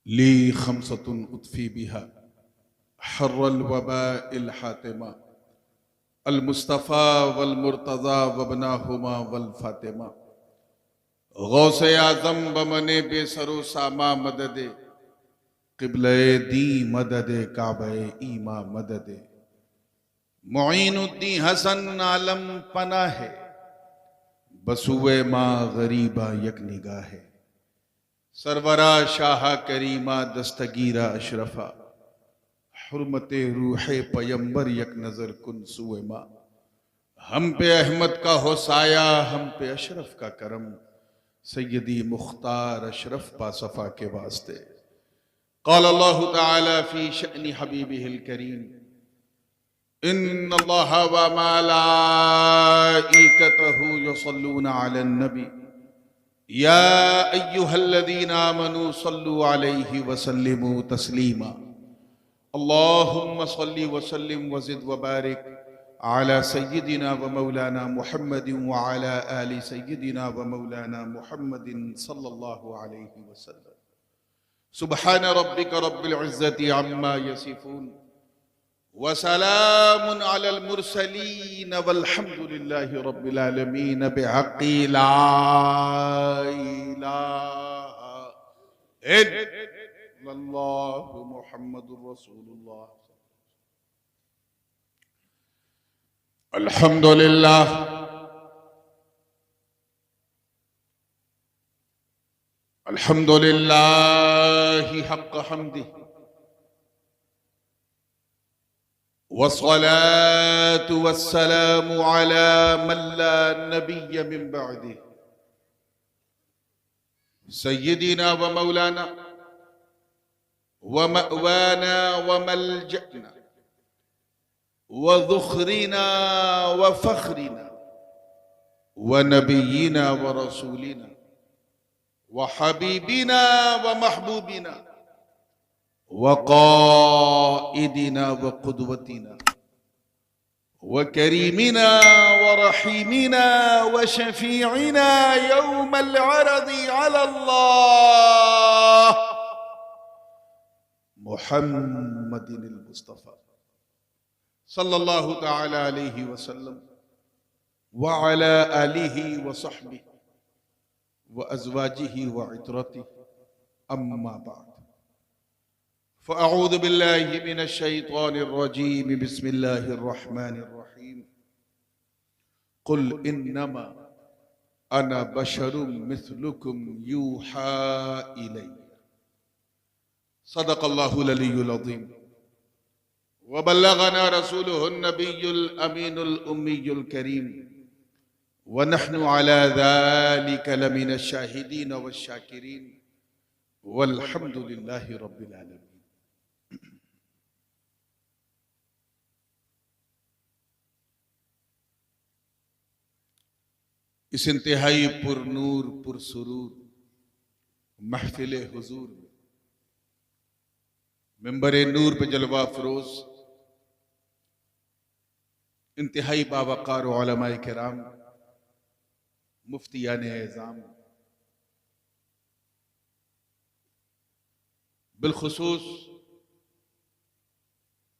ली खमसतुन उतफ़ी बिहा हर्रल वबाइल हातिमा अल मुस्तफ़ा वल मुर्तज़ा वबनाहुमा वल फातिमा गौसे आज़म बमने बेसरो सामा मददे क़िबले दी मददे काबे ईमा मददे मुईनुद्दीन हसन आलम पना है बसुए माँ गरीबा यक निगाह है सरवरा शाह करीमा दस्तगीरा अशरफा हुर्मते रूहे पयंबर यक नजर कुन सुए माँ हम पे अहमद का हो साया हम पे अशरफ का करम सैयदी मुख्तार अशरफ पासफा के वास्ते क़ाल अल्लाहु तआला फी शअनी हबीबिहिल करीम इन्नल्लाह व मलाइकतहु युसल्लूना अलन नबी या अय्युहल्लज़ीना आमनू सल्लु अलैहि वसल्लिमू तस्लीमा अल्लाहुम्मा सल्लि वसल्लिम वज़िद वबारिक अला सय्यिदिना व मौलाना मुहम्मदिन व अला आलि सय्यिदिना व मौलाना मुहम्मदिन सल्लल्लाहु अलैहि वसल्लम। सुब्हान रब्बिक रब्बिल इज़्ज़ति अम्मा यसिफून व सलामुन अलल मुरसलीन वल्हम्दुलिल्लाहि रब्बिल आलमीन बिहक़्क़ि ला इलाहा इल्लल्लाहु मुहम्मदुर रसूलुल्लाह। अल्हम्दुलिल्लाह अल्हम्दुलिल्लाहि हक़्क़ हम्दिही वस्सलातु वस्सलामु अला मन ला नबिय्य मिन बअदिही सय्यिदिना व मौलाना व मअवाना व मलजअना व ज़ुख़रिना व फ़ख़्रिना व नबिय्यिना व रसूलिना व हबीबिना व महबूबिना व क़ाइदिना व क़ुदवतिना व करीमिना व रहीमिना व शफ़ीइना यौमल अरज़ि अलल्लाह मुहम्मदिनिल मुस्तफ़ा सल्लल्लाहु तआला अलैहि वसल्लम व अला आलिहि व सहबिहि व अज़वाजिहि व इतरतिहि अम्मा बाद फ़अऊज़ु बिल्लाहि मिनश शैतानिर रजीम बिस्मिल्लाहिर रहमानिर रहीम कुल इन्नमा अना बशरुम मिस्लुकुम यूहा इलैया सदक़ल्लाहुल अलियुल अज़ीम व बल्लगना रसूलुहुन नबियुल अमीनुल उम्मियुल करीम व नहनु अला ज़ालिका लमिनश शाहिदीन वश शाकिरीन वल्हम्दुलिल्लाहि रब्बिल आलमीन। इस इंतहाई पुरनूर पुरसुरूर महफिल हुजूर मिंबर नूर पे जलवा फरोज इंतहाई बावकार उलमाए किराम मुफ्तियान एज़ाम बिलखुसूस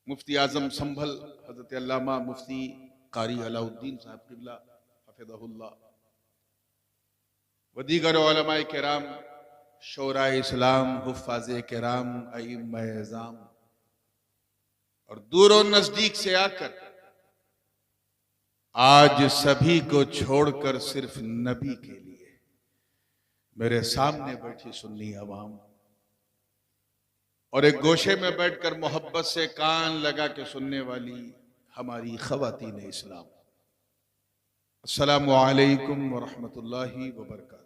मुफ्ती आज़म संभल हज़रत अल्लामा मुफ्ती कारी अलाउद्दीन साहब क़िबला हफ़िज़हुल्लाह व दीगर उलमाए किराम शोराए इस्लाम हुफ़्फ़ाज़े किराम अइम्माए एज़ाम और दूर और नज़दीक से आकर आज सभी को छोड़कर सिर्फ नबी के लिए मेरे सामने बैठी सुन्नी अवाम और एक गोशे में बैठकर मोहब्बत से कान लगा के सुनने वाली हमारी ख़वातीन इस्लाम, अस्सलामु अलैकुम व रहमतुल्लाहि व बरकातुहू।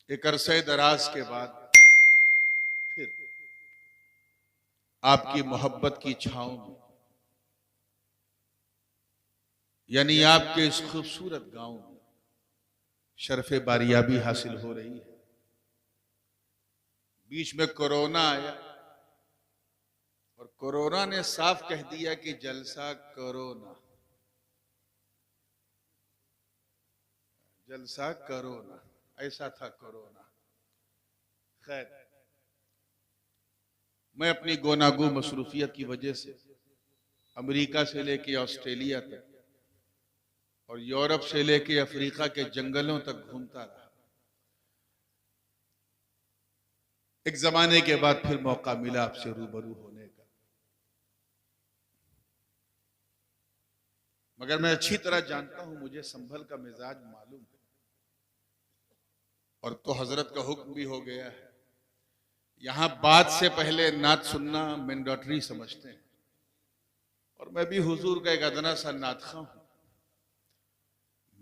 एक अरसे दराज के बाद फिर आपकी मोहब्बत की छाँव में यानी आपके इस खूबसूरत गांव में शरफ़े बारियाबी हासिल हो रही है। बीच में कोरोना आया और कोरोना ने साफ कह दिया कि जलसा कोरोना, जलसा करो ना, ऐसा था कोरोना। खैर, मैं अपनी गोनागो मसरूफियत की वजह से अमेरिका से लेके ऑस्ट्रेलिया तक और यूरोप से लेके अफ्रीका के जंगलों तक घूमता रहा। एक जमाने के बाद फिर मौका मिला आपसे रूबरू होने का, मगर मैं अच्छी तरह जानता हूं, मुझे संभल का मिजाज मालूम है, और तो हजरत का हुक्म भी हो गया है। यहां बात से पहले नात सुनना मैंडेटरी समझते हैं, और मैं भी हुजूर का एक अदना सा नातखा हूं।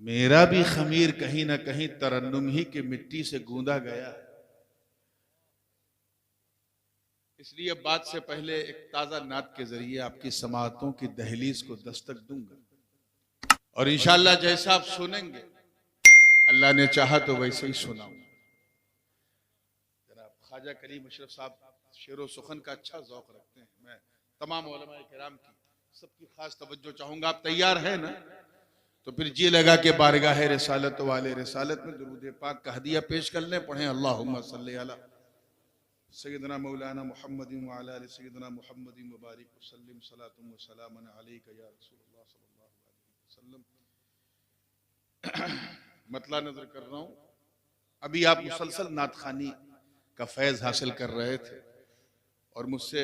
मेरा भी खमीर कहीं ना कहीं तरन्नुम ही की मिट्टी से गूंदा गया है, इसलिए बात से पहले एक ताजा नात के जरिए आपकी समाअतों की दहलीज को दस्तक दूंगा, और इंशाअल्लाह जैसा आप सुनेंगे अल्लाह ने चाहा तो वैसे ही सुनाऊंगा। जनाब ख्वाजा करीम अशरफ साहब शेरो सुखन का अच्छा जौक रखते हैं। मैं तमाम उलमाए किराम की सबकी खास तवज्जो चाहूंगा। आप तैयार हैं ना? तो फिर जी लगा के बारगाह रिसालत वाले रिसालत में दुरूद पाक का हदिया पेश कर लें। पढ़ें अल्लाहुम्मा सल्ली अला सय्यदना मौलाना मुहम्मदिन व अला आलि सय्यदना मुहम्मदिन व बारिक वसल्लिम सलातुम व सलामन अलैका या रसूलुल्लाह सल्लल्लाहु अलैहि वसल्लम। मतला नजर कर रहा हूं, अभी आप मुसलसल नातखानी का फैज हासिल कर रहे थे, और मुझसे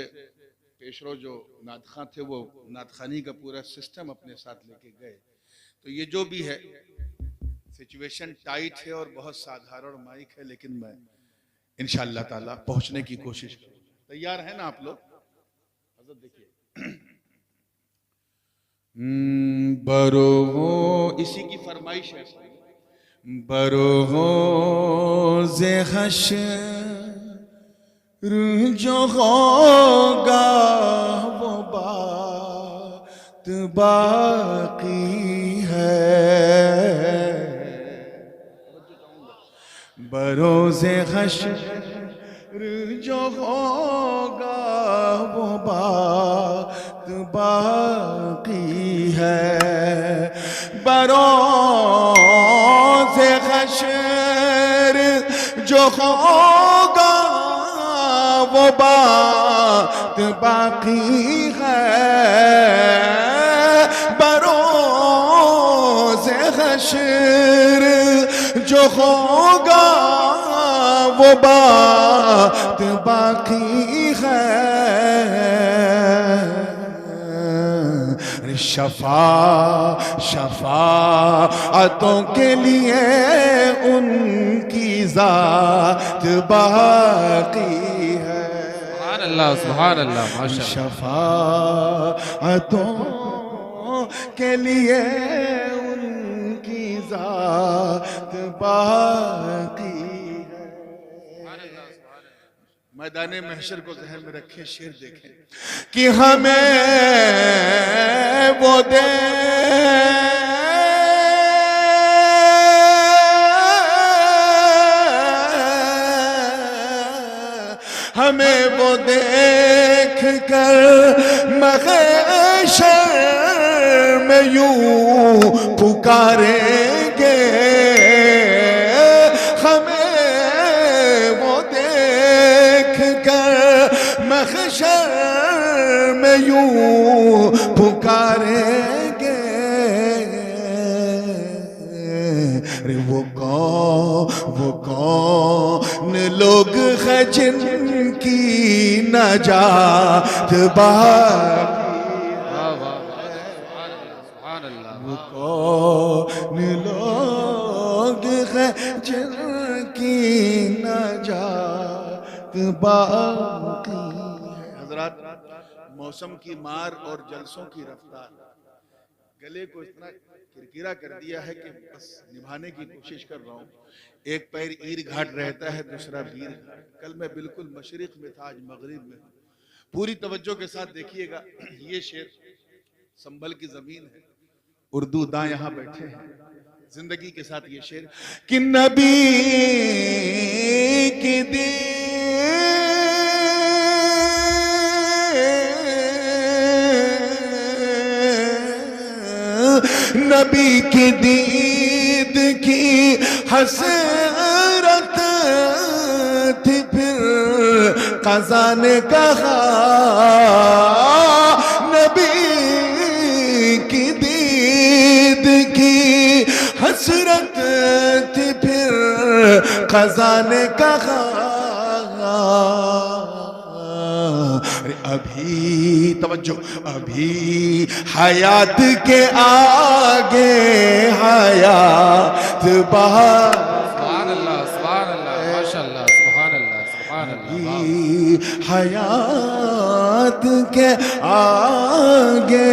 पेशरो जो नातखा थे वो नातखानी का पूरा सिस्टम अपने साथ लेके गए। तो ये जो भी है सिचुएशन टाइट है और बहुत साधारण माइक है, लेकिन मैं इंशाअल्लाह ताला पहुंचने की कोशिश करूंगा। तैयार है ना आप लोग? हज़रत देखिए, बरो हो, इसी की फरमाइश है, बरो हो ज़े हश्र जो होगा वो बात बाकी है। बरोज़े हश्र जो होगा वो बात बाकी है। बरोज़े हश्र जो होगा वो बात बाकी है। बरोज़े हश्र जो होगा वो बात बाकी है। शफाअतों के लिए उनकी ज़ात बाकी है। सुभान अल्लाह, सुभान अल्लाह, माशाअल्लाह। शफाअतों के लिए उनकी ज़ात बाकी है। मैदाने महशर को ज़हन में रखें, शेर देखें कि हमें वो दे हमें वो देख कर महशर में यूं पुकारेंगे। हमें वो देख कर महशर में यूं पुकारेंगे। रे वो कौन लोग हैं जिनकी नजात बाकी है। वो कौन लोग हैं जिनकी नजात बाकी है। हजरात, मौसम की मार और जलसों की रफ्तार गले को इतना किरकिरा कर दिया है कि बस निभाने की कोशिश कर रहा हूँ। एक पैर ईर घाट रहता है, दूसरा वीर घाट। कल मैं बिल्कुल मशरिक में था, आज मगरिब में हूँ। पूरी तवज्जो के साथ देखिएगा। ये शेर संभल की जमीन है, उर्दू दां यहाँ बैठे हैं। जिंदगी के साथ ये शेर कि नबी की दी नबी की दीद की हसरत खजाने कहा नबी की दीद की हसरत थी फिर खजाने कहा अभी तवज्जो अभी हयात के आगे हयात बाहर सुभान अल्लाह माशाअल्लाह सुभान अल्लाह हयात के आगे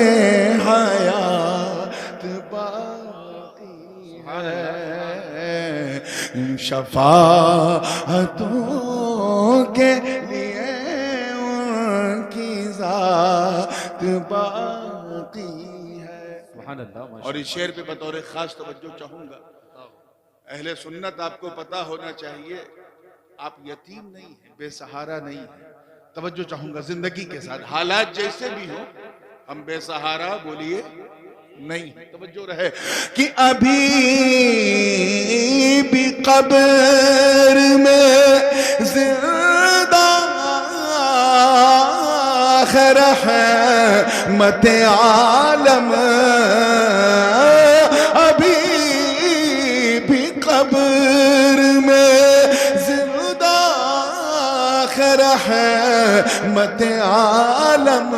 हयात बाकी है शफाअतों के लिए उनकी ज़ात बाकी है। सुभान अल्लाह और इस शेर पे बतौर खास तवज्जो चाहूंगा, अहले सुन्नत आपको पता होना चाहिए आप यतीम नहीं हैं, बेसहारा नहीं हैं। तवज्जो चाहूंगा जिंदगी के साथ हालात जैसे भी हो हम बेसहारा बोलिए नहीं। तवज्जो रहे कि अभी भी कब्र में जिंदा रहमत आलम अभी भी कब्र में जिंदा रहमत आलम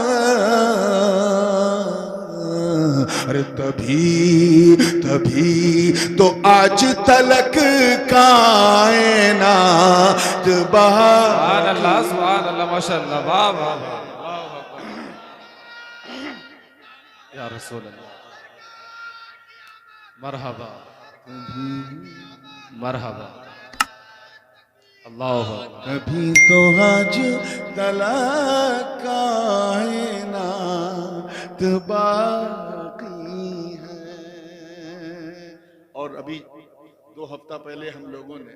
अरे तभी तो आज तलक कायनात सुभान अल्लाह माशाअल्लाह वाह वाह वाह या रसूल अल्लाह मरहबा मरहबा अल्लाह अभी तो आज तलक कायनात बाकी है। और अभी 2 हफ्ता पहले हम लोगों ने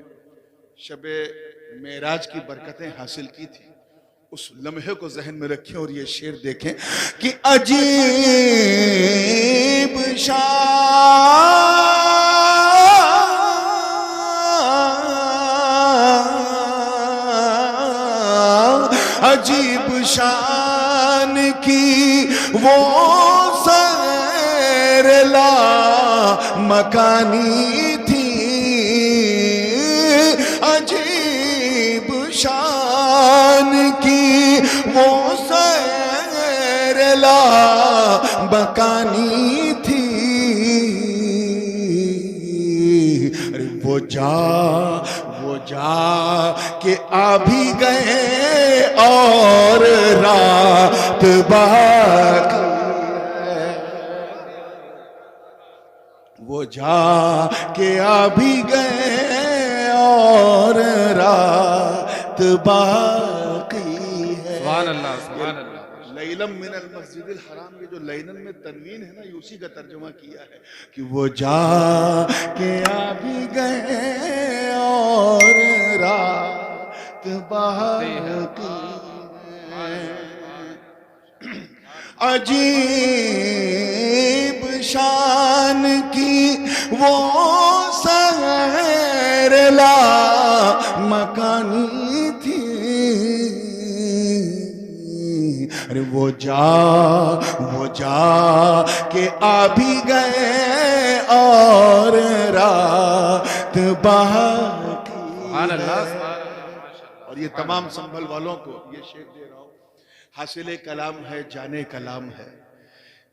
शबे मेराज की बरकतें हासिल की थी, उस लम्हे को जहन में रखें और ये शेर देखें कि अजीब अजीब शान की वो सैरला मकानी थी, अजीब शान की वो सैरला मकानी थी। अरे वो जा के आ भी गए और रात बाकी है। वो जा के आ भी गए और रात बाकी है। सुभान अल्लाह लैलम मिनल मस्जिदिल हराम, ये जो लैलन में तनवीन है ना, ये उसी का तर्जुमा किया है कि वो जा के आ भी गए और रात बाकी है। अजीब शान की वो सहरला मकानी थी। अरे वो जा के आ भी गए और रात बाकी है। और ये तमाम संभल वालों को ये शेर दे रहा हूं, हासिले कलाम है, जाने कलाम है।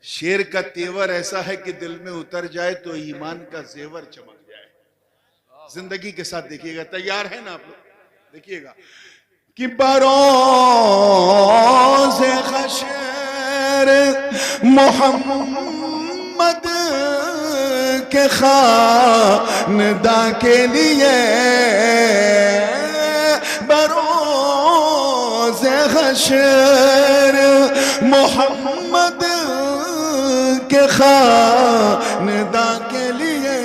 शेर का तेवर ऐसा है कि दिल में उतर जाए तो ईमान का जेवर चमक जाए। जिंदगी के साथ देखिएगा, तैयार है ना आप लोग? देखिएगा कि बरोज़े हश्र मोहम्मद के खानदां के लिए, बरोज़े हश्र मोहम्मद के खानदां के लिए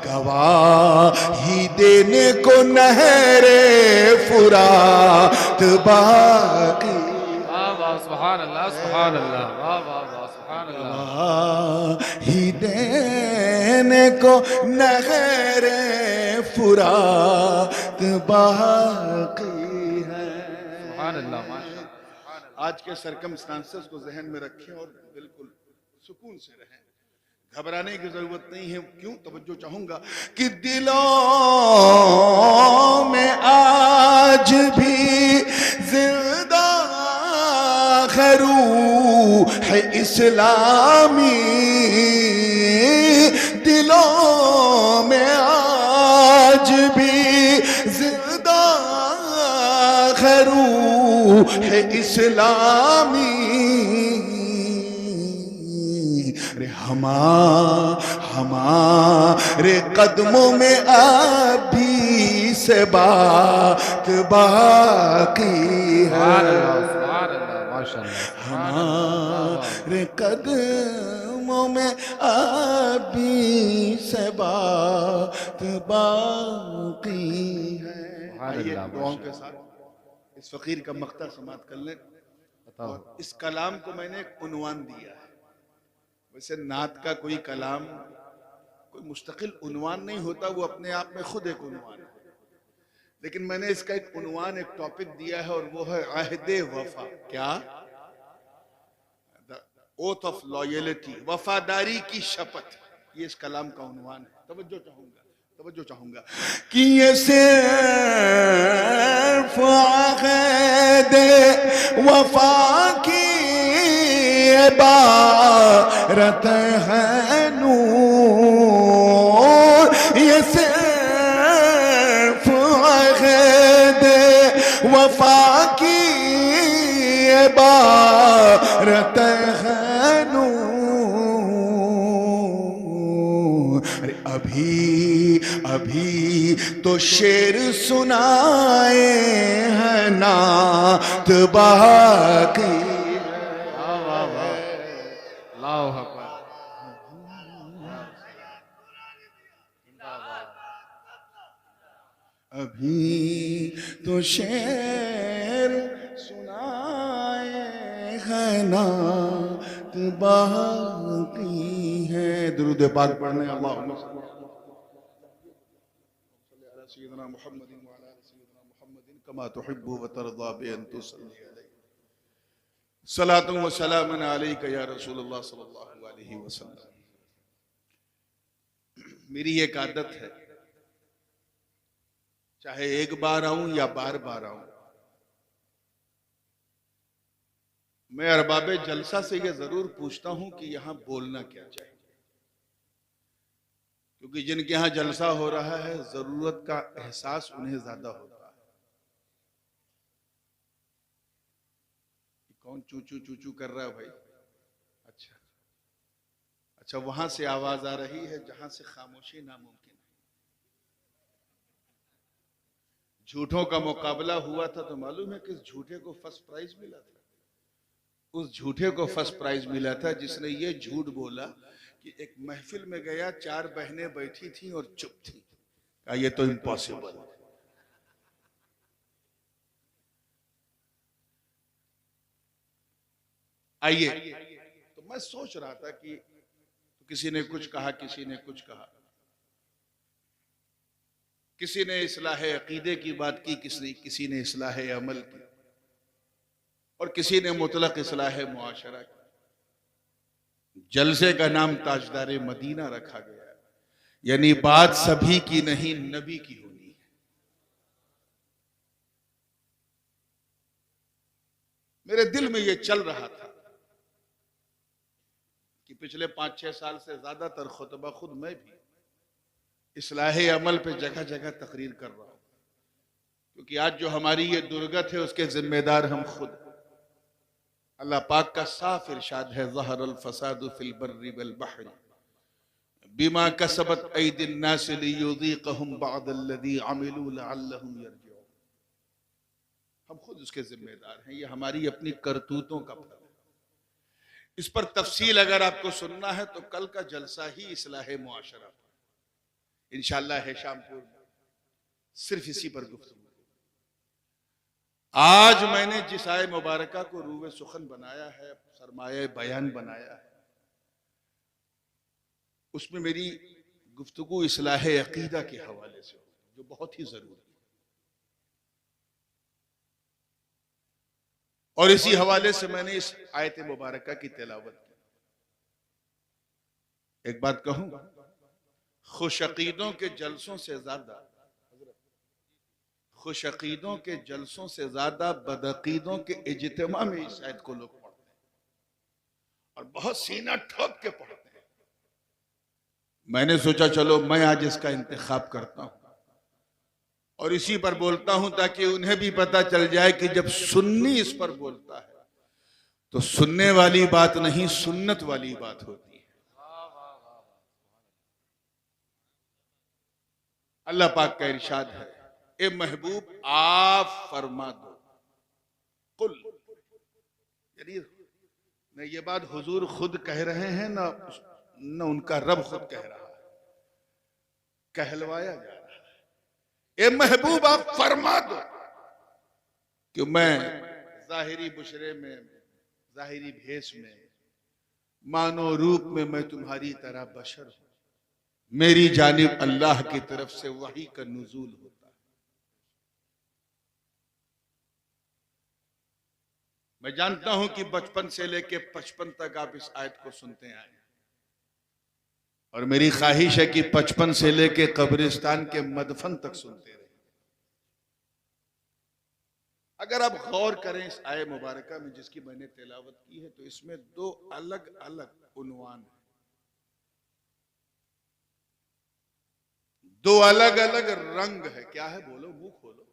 गवाही देने को नहरे फुरात बाकी। सुभान अल्लाह वाह वाह वाह सुभान अल्लाह। गवाही देने को नहरे फुरात बाकी है। सुभान अल्लाह, माशाअल्लाह। आज के सरकमस्टांसेस को जहन में रखें और बिल्कुल सुकून से रहें, घबराने की जरूरत नहीं है। क्यों? तवज्जो चाहूंगा कि दिलों में आज भी जिंदा है रूह है इस्लामी, दिलों में आज भी जिंदा है रूह है इस्लामी। रे हमारे कदमों में अभी से बात बाकी है। सुभान अल्लाह, माशाअल्लाह। हमारे कदमों में अभी से बात बाकी है। आइए दुआओं के साथ इस फकीर का मक्ता समाप्त कर लें। और इस कलाम को मैंने एक उन्वान दिया है। वैसे नात का कोई कलाम कोई मुस्तकिल उन्वान नहीं होता, वो अपने आप में खुद एक उन्वान है। लेकिन मैंने इसका एक उन्वान, एक टॉपिक दिया है और वो है अहदे वफा। क्या? ओथ ऑफ लॉयल्टी, वफादारी की शपथ। ये इस कलाम का उन्वान है। तवज्जो चाहूंगा कि ये सिर्फ अहदे वफा की इबारत है नूर, ये सिर्फ अहदे वफा की इबारत है नूर। अरे अभी तो शेर सुनाए हैं नात बाकी। अल्लाहु अकबर। अभी तो शेर सुनाए हैं नात बाकी है। दुरूद पाक पढ़ने अल्लाहुम्मा सय्यदना मुहम्मदिन व अला सय्यदना मुहम्मदिन कमा तुहिब्बु व तर्दा बि अन तुसल्ली अलैहि सलातु व सलामन अलैका या रसूलुल्लाह सल्लल्लाहु अलैहि वसल्लम। मेरी एक आदत है, चाहे एक बार आऊं या बार बार आऊं, मैं अरबाबे जलसा से यह जरूर पूछता हूं कि यहां बोलना क्या चाहिए। क्योंकि जिनके यहां जलसा हो रहा है जरूरत का एहसास उन्हें ज्यादा होता है। कौन चूचू चूचू कर रहा है भाई? अच्छा, वहां से आवाज आ रही है जहां से खामोशी नामुमकिन है। झूठों का मुकाबला हुआ था तो मालूम है किस झूठे को फर्स्ट प्राइज मिला था? उस झूठे को फर्स्ट प्राइज मिला था जिसने ये झूठ बोला कि एक महफिल में गया, 4 बहनें बैठी थी और चुप थी। कहा ये तो इम्पॉसिबल है। आइए, तो मैं सोच रहा था कि तो किसी ने कुछ कहा, किसी ने कुछ कहा, किसी ने इस्लाह अकीदे की बात की, किसी ने इस्लाह अमल की, और किसी ने मुतलक इस्लाह मुआशरा की। जलसे का नाम ताजदारे मदीना रखा गया है, यानी बात सभी की नहीं, नबी की होनी है। मेरे दिल में यह चल रहा था कि पिछले 5-6 साल से ज्यादातर खुतबा खुद मैं भी इस्लाह अमल पे जगह जगह तकरीर कर रहा हूं, क्योंकि आज जो हमारी ये दुर्गत है उसके जिम्मेदार हम खुद। अल्लाह पाक का साफ इरशाद है, ज़हरल फसादु फिल बर्रि वल बहरि बिमा कसबत ऐदिन नास लियुज़ीक़हुम बअदल्लज़ी अमिलू लअल्लहुम यरजिऊन। हम खुद उसके जिम्मेदार हैं, ये हमारी अपनी करतूतों का फल है। इस पर तफसील अगर आपको सुनना है तो कल का जलसा ही इस्लाह मुआशरा पर इंशाअल्लाह है शामपुर में, सिर्फ इसी पर गुफ्तगू। आज मैंने जिस आय मुबारका को रूवे सुखन बनाया है, सरमाए बयान बनाया है, उसमें मेरी गुफ्तगू इस्लाह अकीदा के हवाले से हो। जो बहुत ही जरूरी है। और इसी हवाले से मैंने इस आयत मुबारका की तिलावत की। एक बात कहूं, खुशअकीदों के जलसों से ज्यादा, खुशअकीदों के जलसों से ज्यादा बदअकीदों के इज्तिमा में इस आयत को लोग पढ़ते हैं और बहुत सीना ठोक के पढ़ते हैं। मैंने सोचा चलो मैं आज इसका इंतखाब करता हूं और इसी पर बोलता हूं ताकि उन्हें भी पता चल जाए कि जब सुन्नी इस पर बोलता है तो सुनने वाली बात नहीं, सुन्नत वाली बात होती है। अल्लाह पाक का इरशाद है, ए महबूब आप फरमा दो, कुल, यानी न ये बात हुजूर खुद कह रहे हैं न उनका रब खुद कह रहा है, कहलवाया जा रहा है। ए महबूब आप फरमा दो कि मैं जाहिरी बुशरे में, जाहिरी भेष में, मानो रूप में मैं तुम्हारी तरह बशर हूं। मेरी जानिब अल्लाह की तरफ से वही का नुज़ूल होता है। मैं जानता हूं कि बचपन से लेके 55 तक आप इस आयत को सुनते आए और मेरी ख्वाहिश है कि 55 से लेके कब्रिस्तान के मदफन तक सुनते रहे। अगर आप गौर करें इस आयत मुबारका में जिसकी मैंने तिलावत की है तो इसमें दो अलग अलग उन्वान है, दो अलग अलग रंग है। क्या है बोलो, मुंह खोलो।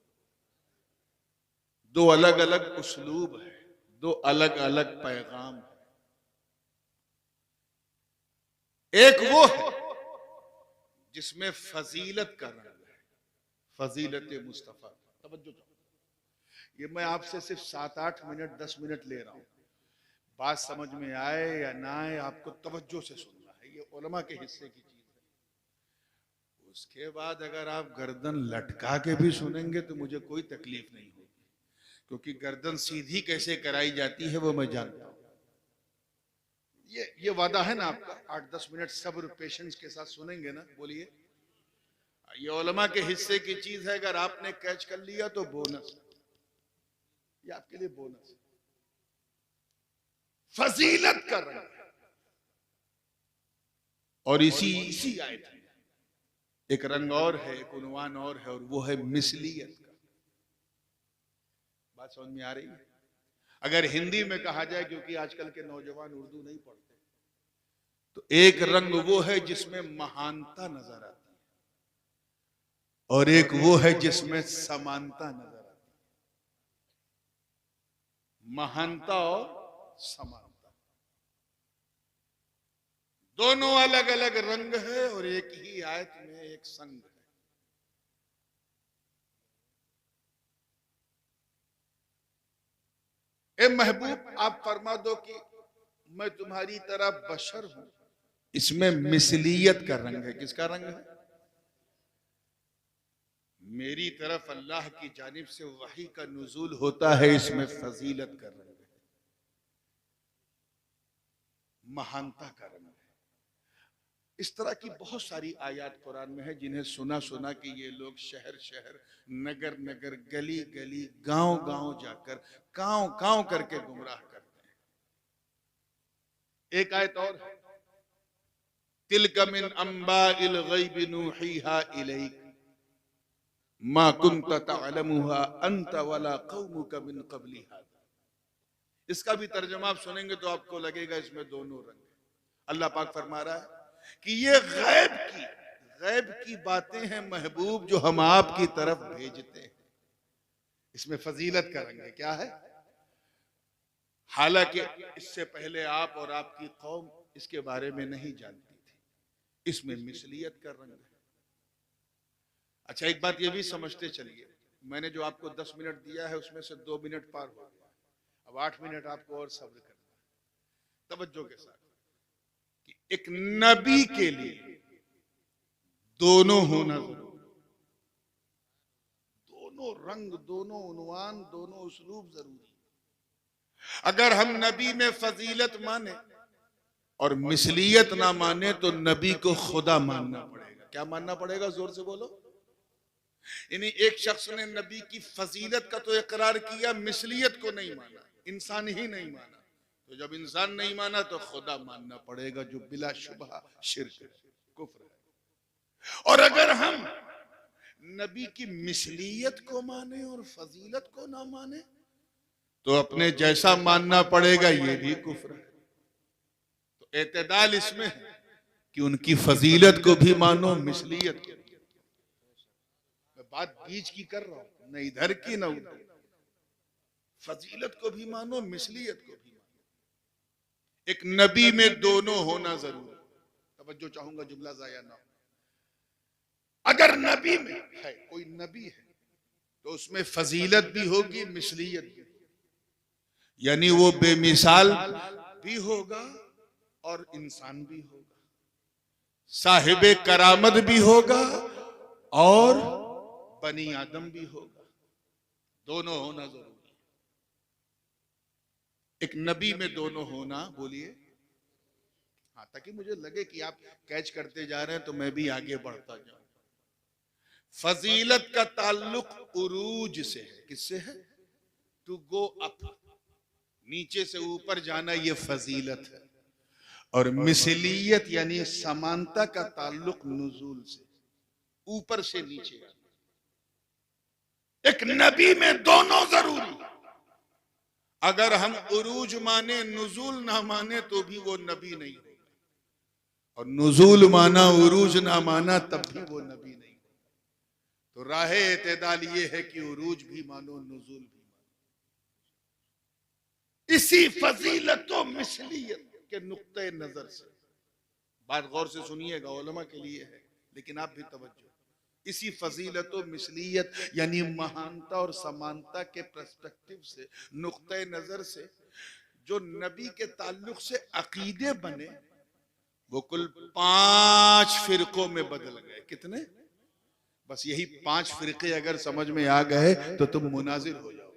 दो अलग अलग उसलूब है, दो अलग अलग पैगाम है। एक वो है जिसमें फजीलत का रंग है, फजीलत मुस्तफा। तवज्जो, ये मैं आपसे सिर्फ 7-8 मिनट 10 मिनट ले रहा हूं, बात समझ में आए या ना आए आपको तवज्जो से सुनना है। ये उलमा के हिस्से की चीज है। उसके बाद अगर आप गर्दन लटका के भी सुनेंगे तो मुझे कोई तकलीफ नहीं होगी, क्योंकि गर्दन सीधी कैसे कराई जाती है वो मैं जानता हूं। ये वादा है ना आपका, 8-10 मिनट सब्र पेशेंस के साथ सुनेंगे ना? बोलिए। ये उलमा के हिस्से की चीज है, अगर आपने कैच कर लिया तो बोनस, ये आपके लिए बोनस। फजीलत का रंग है। और इसी आयत में एक रंग और है, एक उन्वान और है, और वो है मिसलियत का। बात समझ में आ रही है? अगर हिंदी में कहा जाए, क्योंकि आजकल के नौजवान उर्दू नहीं पढ़ते, तो एक रंग वो है जिसमें महानता नजर आती है और एक वो है जिसमें समानता नजर आती है। महानता और समानता दोनों अलग अलग रंग है और एक ही आयत में एक संग है। ए महबूब आप फरमा दो कि मैं तुम्हारी तरह बशर हूं। इसमें मिसलियत का रंग है। किसका रंग है? मेरी तरफ अल्लाह की जानिब से वही का नुज़ूल होता है, इसमें फजीलत का रंग है, महानता का रंग है। इस तरह की बहुत सारी आयत कुरान में है जिन्हें सुना सुना कि ये लोग शहर शहर, नगर नगर, गली गली, गांव गांव जाकर कांव कांव करके गुमराह करते हैं। एक आयत और है, तिल्का मिन अंबाइल गैबि नूहीहा इलैक मा कुन्त तअलमुहा अंत वला कौमुका मिन क़ब्ली हाज़ा। इसका भी तर्जुमा आप सुनेंगे तो आपको लगेगा इसमें दोनों रंग है। अल्लाह पाक फरमा रहा है कि ये गैब की बातें हैं महबूब जो हम आपकी तरफ भेजते हैं। इसमें फजीलत का रंग है। क्या है? हालांकि इससे पहले आप और आपकी कौम इसके बारे में नहीं जानती थी। इसमें मिसलियत का रंग है। अच्छा, एक बात ये भी समझते चलिए, मैंने जो आपको 10 मिनट दिया है उसमें से 2 मिनट पार हो गया, अब 8 मिनट आपको और सब्र करना है तवज्जो के साथ। कि एक नबी के लिए दोनों होना जरूरी, दोनों रंग, दोनों उन्वान, दोनों उसलूब जरूरी। अगर हम नबी में फजीलत माने और मिसलियत ना माने तो नबी को खुदा मानना पड़ेगा। क्या मानना पड़ेगा? जोर से बोलो। यानी एक शख्स ने नबी की फजीलत का तो इकरार किया, मिसलियत को नहीं माना, इंसान ही नहीं माना। तो जब इंसान नहीं माना तो खुदा मानना पड़ेगा, जो बिला शुबहा शिर्क है, कुफ्र है। और अगर हम नबी की मिसलियत को माने और फजीलत को ना माने तो अपने जैसा मानना पड़ेगा, ये भी कुफ्र है। तो एतदाल इसमें है कि उनकी फजीलत को भी मानो, मिसलियत को। मैं बात बीच की कर रहा हूं, न इधर की न उधर। फजीलत को भी मानो, मिसलियत को भी मानो। एक नबी में दोनों होना जरूरी। तवज्जो चाहूंगा, जुमला जाया ना हो। अगर नबी में है, कोई नबी है, तो उसमें फजीलत भी होगी, मिसलियत भी, यानी वो बेमिसाल भी होगा और इंसान भी होगा, साहिबे करामत भी होगा और बनी आदम भी होगा। दोनों होना जरूरी है। एक नबी में दोनों होना, बोलिए। हाँ, ताकि मुझे लगे कि आप कैच करते जा रहे हैं तो मैं भी आगे बढ़ता जाऊं। फजीलत का ताल्लुक उरूज से है। किससे है? टू गो अप, नीचे से ऊपर जाना, ये फजीलत है। और मिसलियत यानी समानता का ताल्लुक नुजूल से, ऊपर से नीचे आना। एक नबी में दोनों जरूरी। अगर हम उरूज माने, नुजूल ना माने तो भी वो नबी नहीं होगा, और नुजूल माना, उरूज ना माना, तब भी वो नबी नहीं। तो राहे एतदाल ये है कि उरूज भी मानो, नुजूल भी मानो। इसी फजीलत व मिसलियत के नुक्ते नजर से, बात गौर से सुनिएगा, उलमा के लिए है लेकिन आप भी तवज्जो। इसी फजीलत व मिसलियत यानी महानता और समानता के पर्सपेक्टिव से, नुक्ते नजर से, जो नबी के ताल्लुक से अकीदे बने, वो कुल 5 फिरकों में बदल गए। कितने? बस यही 5 फिरके अगर समझ में आ गए तो तुम मुनाजिर हो जाओ।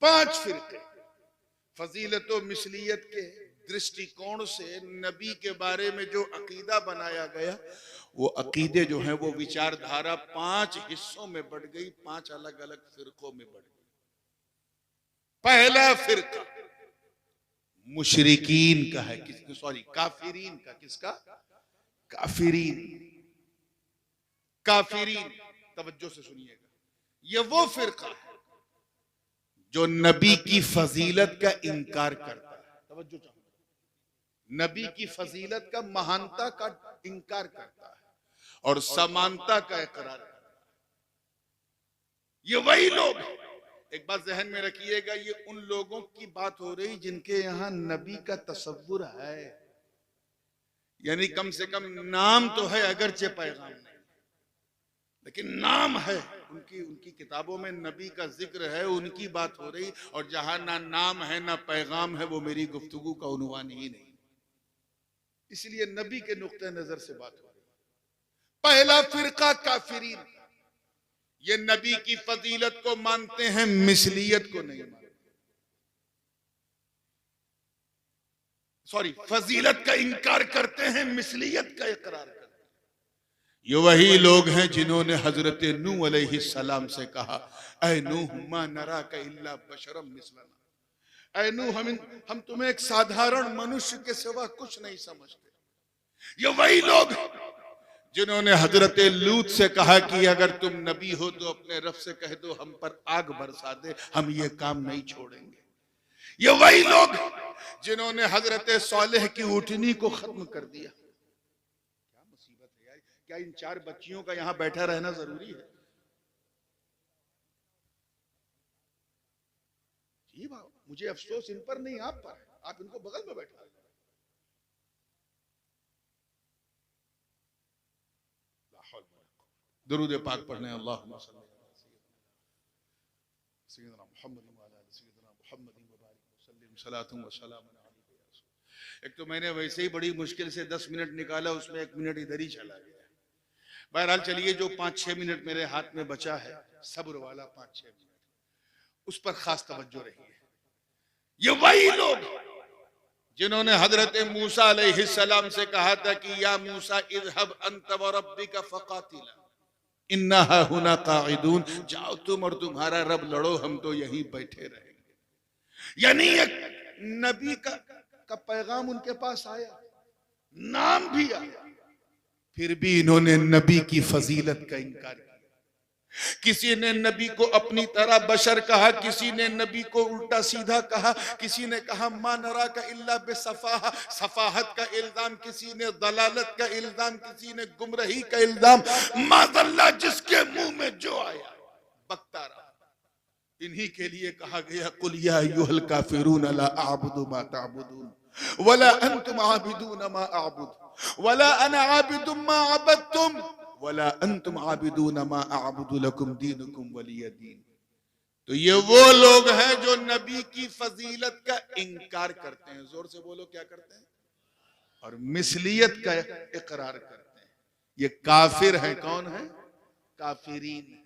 5 फिरके फजीलत व मिसलियत के दृष्टिकोण से नबी के बारे में जो अकीदा बनाया गया, वो अकीदे जो हैं वो विचारधारा 5 हिस्सों में बढ़ गई, 5 अलग अलग फिरकों में बढ़ गई। पहला फिरका मुशरिकीन का है, काफिरीन का। किसका? काफिरीन। काफिरीन, तवज्जो से सुनिएगा, ये वो फिरका है जो नबी की फजीलत का इनकार करता है। तवज्जो चाहूंगा, नबी की फजीलत का, महानता का इनकार करता है और समानता का इकरार करता है। ये वही लोग हैं। एक बात जहन में रखिएगा, ये उन लोगों की बात हो रही जिनके यहां नबी का तसव्वुर है, यानी कम से कम नाम तो है, अगरचे पैगाम नहीं, लेकिन नाम है। उनकी किताबों में नबी का जिक्र है, उनकी बात हो रही। और जहां ना नाम है ना पैगाम है, वो मेरी गुफ्तगू का उन्वान ही नहीं। इसलिए नबी के नुक्ते नजर से बात हो रही। पहला फिरका काफिरीन, ये नबी की फजीलत को मानते हैं, मिसलियत को नहीं मानते। फजीलत का इनकार करते हैं, मिसलियत का इकरार करते हैं। ये वही लोग हैं जिन्होंने हजरत नूह अलैहिस्सलाम से कहा, ऐ नूह मा नराका इल्ला बशरम मिसलना। ऐ नूह, हम तुम्हें एक साधारण मनुष्य के सिवा कुछ नहीं समझते। ये वही लोग जिन्होंने हजरत लूत से कहा कि अगर तुम नबी हो तो अपने रब से कह दो हम पर आग बरसा दे, हम ये काम नहीं छोड़ेंगे। ये वही लोग जिन्होंने हजरत सालेह की ऊँटनी को खत्म कर दिया। क्या मुसीबत है यार, क्या इन 4 बच्चियों का यहां बैठा रहना जरूरी है? जी भाव, मुझे अफसोस इन पर नहीं, आप पर। आप इनको बगल में बैठा। दरूद पाक पढ़ने, अल्लाहुम्मा सल्ली अला सय्यिदना मुहम्मद व अला सय्यिदना मुहम्मद व बारिक वसल्लिम सलातुन व सलामुन अलैहि। एक तो मैंने वैसे ही बड़ी मुश्किल से 10 मिनट निकाला, उसमें 1 मिनट इधर ही चला गया। बहरहाल चलिए, जो 5-6 मिनट मेरे हाथ में बचा है, सब्र वाला 5-6 मिनट, उस पर खास तवज्जो रही है। ये वही लोग जिन्होंने हजरत मूसा अलैहिस्सलाम से कहा था कि या मूसा इज़हब अंत व रब्बिका फकातिला, इन्ना हुना काइदून, जाओ तुम और तुम्हारा रब लड़ो, हम तो यहीं बैठे रहेंगे। यानी एक नबी का पैगाम उनके पास आया, नाम भी आया, फिर भी इन्होंने नबी की फजीलत का इनकार किया। किसी ने नबी को अपनी तरह बशर कहा, किसी ने नबी को उल्टा सीधा कहा, किसी ने कहा मा नरा का इल्ला बेसफाहा, सफाहत का इल्जाम, किसी ने दलालत का इल्जाम, किसी ने गुमराही का इल्जाम। माज़ल्ला, जिसके मुंह में जो आया बकता रहा। इन्हीं के लिए कहा गया कुल या अय्युहल काफिरून ला अअबुदु मा तअबुदून वला अंतुम आबिदून मा अअबुदु वला अना आबिदुम मा अबदतुम वला अंतुम आबिदून मा अअबुदु लकुम दीनुकुम वलिय दीन। तो ये वो लोग हैं जो नबी की फजीलत का इनकार करते हैं। जोर से बोलो, क्या करते हैं? और मिसलियत का इकरार करते हैं। ये काफिर हैं। कौन है? काफिरीन।